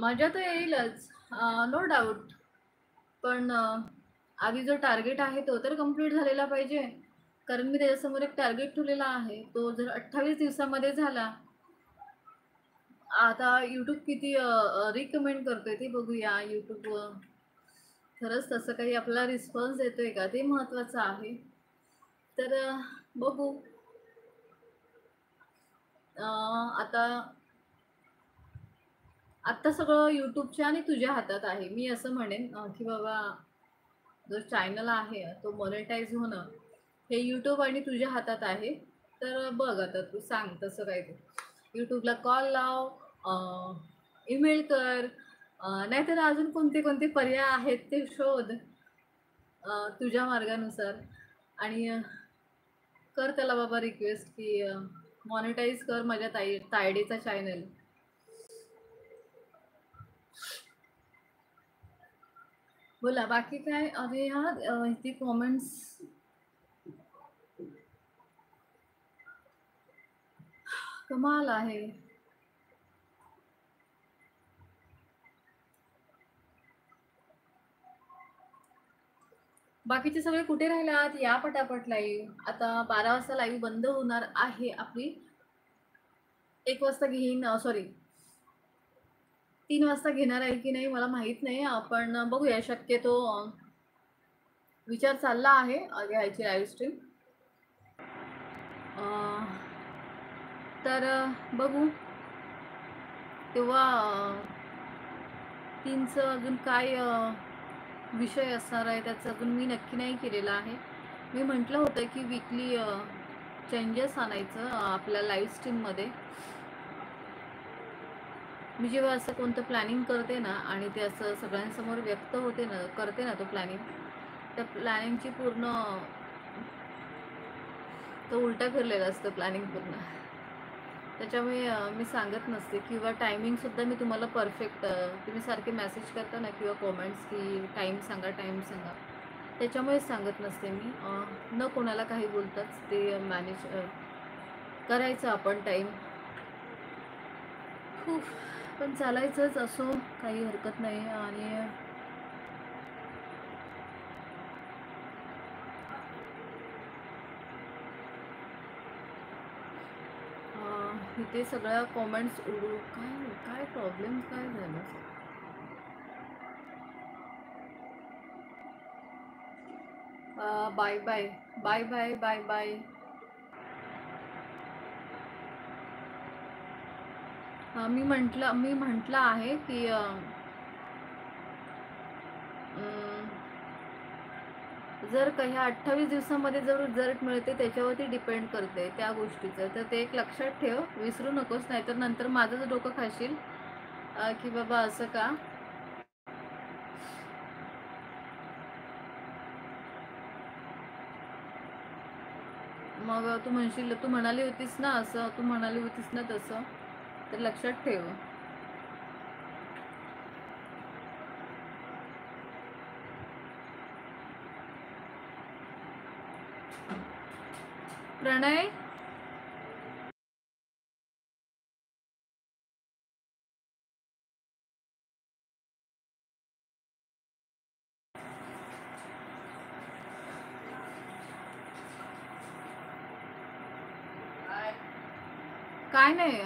मजा तर येईलच. No doubt. पण आधी जो टार्गेट आहे तो तर कंप्लीट झालेला पाहिजे. कारण मी त्याच्यासमोर एक टार्गेट ठेवलेला आहे. तो जर 28 दिवसामध्ये झाला, आता यूट्यूब किती रिकमेंड करतोय ते बघूया. यूट्यूब खरंच तसं काही आपल्याला रिस्पॉन्स देतोय का ते महत्त्वाचं आहे. तर बघू. आता आत्ता सगळं यूट्यूबच्या आणि तुझ्या हातात आहे. मी असं म्हणेन की बाबा जो चॅनल आहे तो मॉनिटाईज होणं हे यूट्यूब आणि तुझ्या हातात आहे. तर बघ आता तू सांग तसं काय ते. यूट्यूबला कॉल लाव, ईमेल कर, नाहीतर अजून कोणते कोणते पर्याय आहेत ते शोध तुझ्या मार्गानुसार. आणि कर त्याला बाबा रिक्वेस्ट की मॉनिटाईज कर माझ्या तायडीचा चॅनल. बोला बाकी काय. अरे हा इथे कॉमेंट्स कमाल आहे. बाकीचे सगळे कुठे राहिलात? या पटापट लाईव्ह. आता 12 वाजता लाईव्ह बंद होणार आहे आपली. 1 वाजता घेईन, सॉरी 3 वाजता घेणार आहे की नाही मला माहीत नाही. आपण बघूया. शक्यतो विचार चालला आहे घ्यायची लाईव्ह स्ट्रीम. तर बघू तेव्हा 3चं अजून काय विषय असणार आहे त्याचं अजून मी नक्की नाही केलेलं आहे. मी म्हटलं होतं की वीकली चेंजेस आणायचं आपल्या लाईव्ह स्ट्रीममध्ये. मी जेव्हा असं कोणतं प्लॅनिंग करते ना आणि ते असं सगळ्यांसमोर व्यक्त होते ना, करते ना तो प्लॅनिंग, त्या प्लॅनिंगची पूर्ण तो उलटा फिरलेला असतं प्लॅनिंग पूर्ण. त्याच्यामुळे मी सांगत नसते किंवा टायमिंगसुद्धा मी तुम्हाला परफेक्ट तुम्ही सारखे मेसेज करता ना किंवा कॉमेंट्स की टाईम सांगा टाईम सांगा, त्याच्यामुळेच सांगत नसते मी. न कोणाला काही बोलताच ते मॅनेज करायचं आपण टाईम. खूप पण चालायचंच असो, काही हरकत नाही. आणि इथे सगळ्या कॉमेंट्स उडू काय काय प्रॉब्लेम काय झालं. Bye bye bye bye bye bye. मी म्हटलं आहे की जर काही 28 दिवसामध्ये जर रिझल्ट मिळते त्याच्यावरती डिपेंड करते त्या गोष्टीचं. तर ते एक लक्षात ठेव, विसरू नकोस. नाहीतर नंतर माझंच डोकं खाशील की बाबा असं का. मग तू म्हणशील तू म्हणाली होतीस ना असं, तू म्हणाली होतीस ना तसं. तर लक्षात ठेव. प्रणय काय नाही,